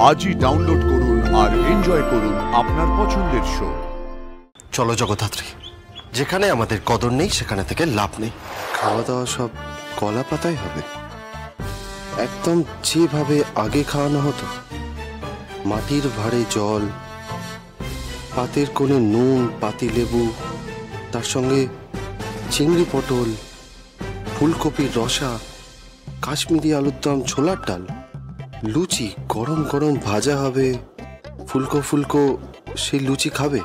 আজই ডাউনলোড করুন আর এনজয় করুন আপনার পছন্দের শো। চলো জগদ্ধাত্রী, যেখানে আমাদের কদর নেই সেখানে থেকে লাভ নেই। খাওয়া দাওয়া সব কলা পাতায় হবে, একদম যেভাবে আগে খাওয়ানো হতো। মাটির ভাঁড়ে জল, পাতের কোণে নুন, পাতিলেবু, তার সঙ্গে চিংড়ি পটল, ফুলকপির রসা, কাশ্মীরি আলুর দম, ছোলার ডাল, লুচি গরম গরম ভাজা হবে, ফুলকো ফুলকো সেই লুচি খাবে।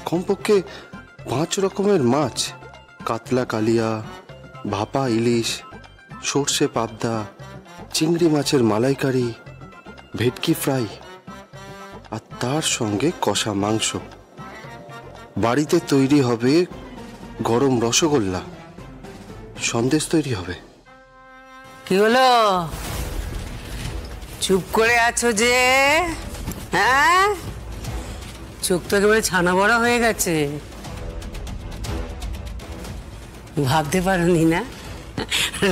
কমপক্ষে 5 রকমের মাছ, কাতলা কালিয়া, ভাপা ইলিশ, সর্ষে পাবদা, চিংড়ি মাছের মালাইকারি, ভেটকি ফ্রাই, আর তার সঙ্গে কষা মাংস। বাড়িতে তৈরি হবে গরম রসগোল্লা, সন্দেশ তৈরি হবে। কি হলো, চুপ করে আছো যে? হ্যাঁ, চোখ তো একেবারে ছানা বড়া হয়ে গেছে। ভাবতে পারোনি না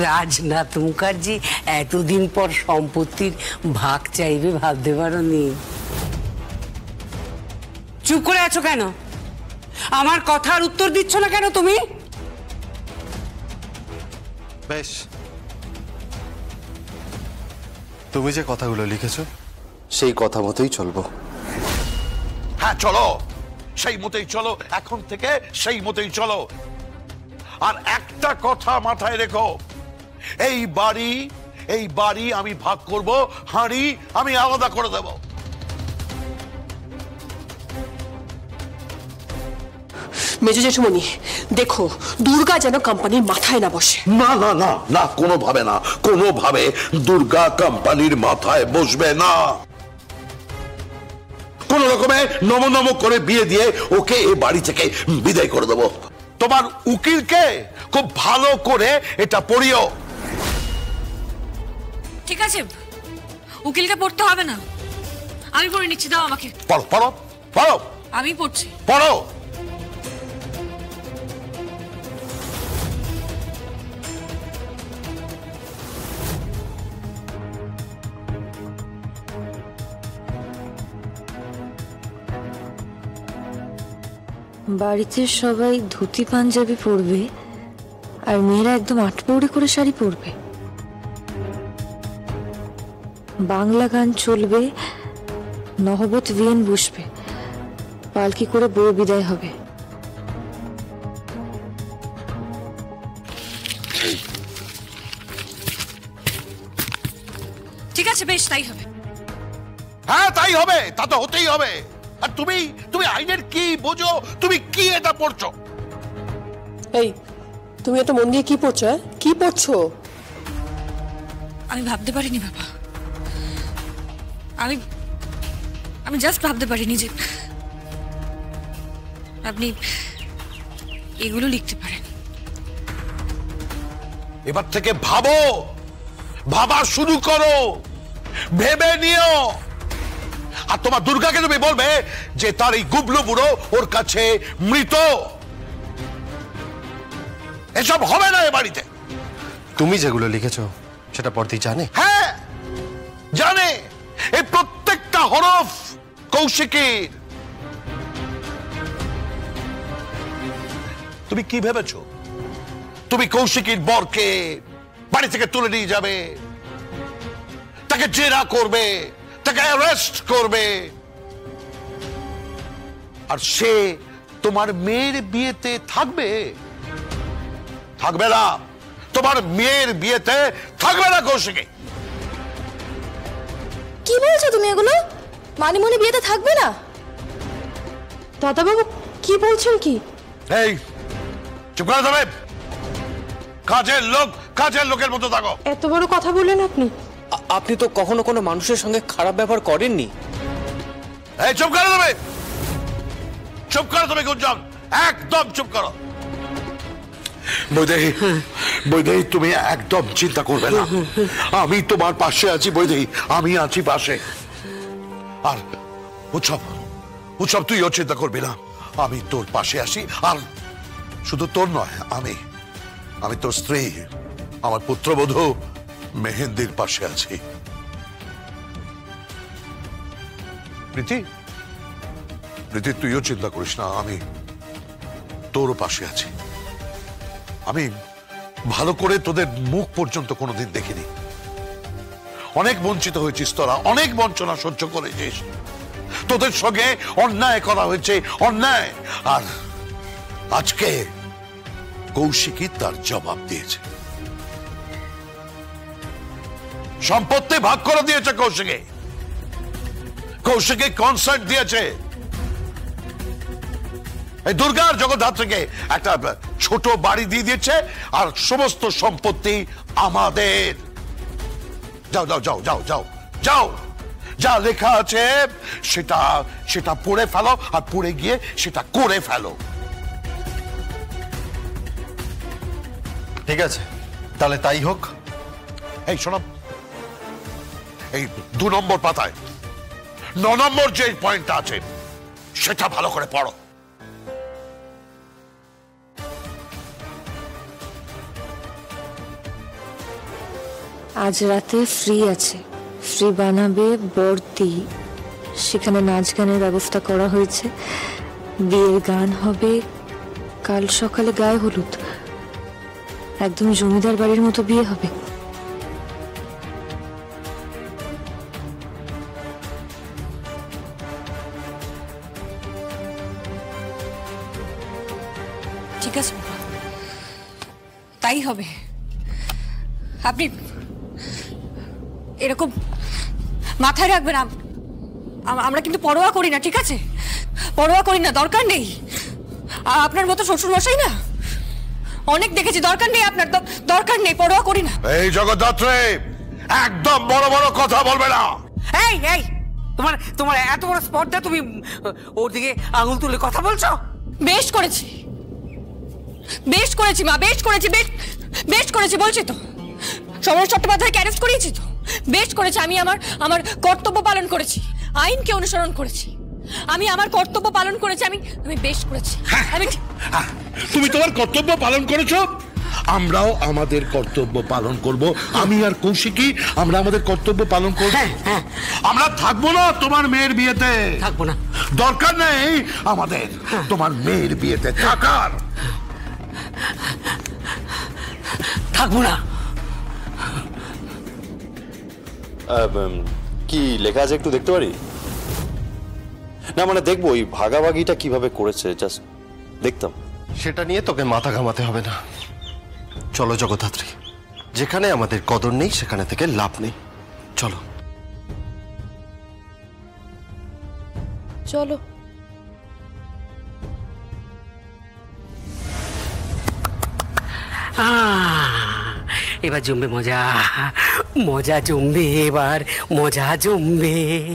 রাজনাথ মুখার্জি এতদিন পর সম্পত্তির ভাগ চাইবে? ভাবতে পারোনি? চুপ করে আছো কেন? আমার কথার উত্তর দিচ্ছ না কেন তুমি? বেশ, তুমি যে কথাগুলো লিখেছো সেই কথা মতোই চলবো। হ্যাঁ চলো, সেই মতোই চলো, এখন থেকে সেই মতোই চলো। আর একটা কথা মাথায় রেখো, এই বাড়ি আমি ভাগ করব, হাঁড়ি আমি আলাদা করে দেব। মেজো জেঠুমনি দেখো, দুর্গা যেন কোম্পানির মাথায় না বসে। না না না না, কোনোভাবে দুর্গা কোম্পানির মাথায় বসবে না। কোন রকমে নম করে বিয়ে দিয়ে ওকে এই বাড়ি থেকে বিদায় করে দেব। তোমার উকিলকে খুব ভালো করে এটা পড়িও। ঠিক আছে, উকিলকে পড়তে হবে না, আমি পড়ে নিচ্ছি। দাও আমাকে। পড়ো পড়ো পড়ো। আমি পড়ছি। পড়ো। বাড়িতে সবাই ধুতি পাঞ্জাবি পরবে আর মেয়েরা একদম আটপৌড়ে করে শাড়ি পরবে। বাংলা গান চলবে, নহবত ভিয়েন বসবে, পালকি করে বউ বিদায় হবে। ঠিক আছে, বেশ, তাই হবে। হ্যাঁ তাই হবে, তা তো হতেই হবে। আর তুমি আইনের কি বোঝো? তুমি কি এটা পড়ছো? এই, তুমি এত মন দিয়ে কি পড়ছো? কি পড়ছো? আমি ভাবতে পারিনি বাবা, আমি জাস্ট ভাবতে পারিনি যে আপনি এগুলো লিখতে পারেন। এবার থেকে ভাবা শুরু করো, ভেবে নিও। আর তোমার দুর্গাকে তুমি বলবে যে তার এই গুবলু বুড়ো ওর কাছে মৃত। এসব হবে না এ বাড়িতে। তুমি যেগুলো লিখেছো সেটা পড়তে জানে? হ্যাঁ জানে, এই প্রত্যেকটা হরফ কৌশিকীর। তুমি কি ভেবেছো তুমি কৌশিকীর বরকে বাড়ি থেকে তুলে নিয়ে যাবে, তাকে জেরা করবে, তাকে অ্যারেস্ট করবে, আর সে তোমার মেয়ের বিয়েতে থাকবে? থাকবে না। তোমার মেয়ের বিয়েতে থাকবে না কৌশিকী। কি বলছো তুমি এগুলো? মানিমুনি বিয়েতে থাকবে না? দাদাবাবু কি বলছেন কি? এই চুপ করে থাকবে, কাজের লোকের মতো থাকো। এত বড় কথা বললেন আপনি? আপনি তো কখনো কোনো মানুষের সঙ্গে খারাপ ব্যবহার করেননি। এই চুপ করে দেবে, চুপ করো তুমি গুঞ্জন, একদম চুপ করো। বৈদেহী তুমি একদম চিন্তা করবে না, আমি তোমার পাশে আছি বৈদেহী, আমি আছি পাশে। আর উৎসব তুইও চিন্তা করবি না, আমি তোর পাশে আসি। আর শুধু তোর নয়, আমি তোর স্ত্রী, আমার পুত্রবধূ মেহেন্দির পাশে আছি। প্রীতি, তুইও চিন্তা করিস না, আমি তোরও পাশে আছি। আমি ভালো করে তোদের মুখ পর্যন্ত কোনোদিন দেখিনি। অনেক বঞ্চিত হয়েছিস তোরা, অনেক বঞ্চনা সহ্য করেছিস। তোদের সঙ্গে অন্যায় করা হয়েছে, অন্যায়। আর আজকে কৌশিকী তার জবাব দিয়েছে। সম্পত্তি ভাগ করে দিয়েছে কৌশিকী কনসার্ট দিয়েছে। এই দুর্গার জগদ্ধাত্রীকে একটা ছোট বাড়ি দিয়ে দিয়েছে, আর সমস্ত সম্পত্তি আমাদের। যাও যাও যাও যাও যাও যাও, যা লেখা আছে সেটা পড়ে ফেলো, আর পড়ে গিয়ে সেটা করে ফেলো। ঠিক আছে, তাহলে তাই হোক। এই শোনো, এই 2 নম্বর পাতায় 9 নম্বর যে পয়েন্টটা আছে সেটা ভালো করে পড়ো। আজ রাতে ফ্রি আছে, ফ্রি বানাবে বর্দি, সেখানে নাচ গানের ব্যবস্থা করা হয়েছে, বিয়ের গান হবে, কাল সকালে গায়ে হলুদ, একদম জমিদার বাড়ির মতো বিয়ে হবে। ঠিক আছে বাবা, তাই হবে। আপনি এরকম মাথায় রাখবেন। আমরা কিন্তু পরোয়া করি না, ঠিক আছে? পরোয়া করি না, দরকার নেই। আপনার মতো শ্বশুর মশাই না অনেক দেখেছি, দরকার নেই আপনার, দরকার নেই, পরোয়া করি না। এই জগদ্ধাত্রী, একদম বড় বড় কথা বলবে না। এই এই তোমার এত বড় স্পর্ধা, তুমি ওর দিকে আঙুল তুলে কথা বলছো? বেশ করেছি, বেশ করেছি মা, বেশ করেছি, বেশ করেছি বলছি তো। সমর চট্টোপাধ্যায়কে অ্যারেস্ট করিয়েছি তো, বেশ করেছি। আমি আমার কর্তব্য পালন করেছি, আইনকে অনুসরণ করেছি, আমি আমার কর্তব্য পালন করেছি, আমি বেশ করেছি। তুমি তোমার কর্তব্য পালন করেছো, আমরাও আমাদের কর্তব্য পালন করব। আমি আর কৌশিকী আমরা আমাদের কর্তব্য পালন করব। আমরা থাকবো না তোমার মেয়ের বিয়েতে, থাকবো না। দরকার নেই আমাদের তোমার মেয়ের বিয়েতে থাকার। থাকবো না। কি লেখা আছে একটু দেখতে পারি? না মানে দেখবো ওই ভাগাভাগিটা কিভাবে করেছে, জাস্ট দেখতাম। সেটা নিয়ে তোকে মাথা ঘামাতে হবে না। চলো জগদ্ধাত্রী, যেখানে আমাদের কদর নেই সেখানে থেকে লাভ নেই। চলো চলো। এবার জমবে মজা, মজা জমবে, এবার মজা জমবে।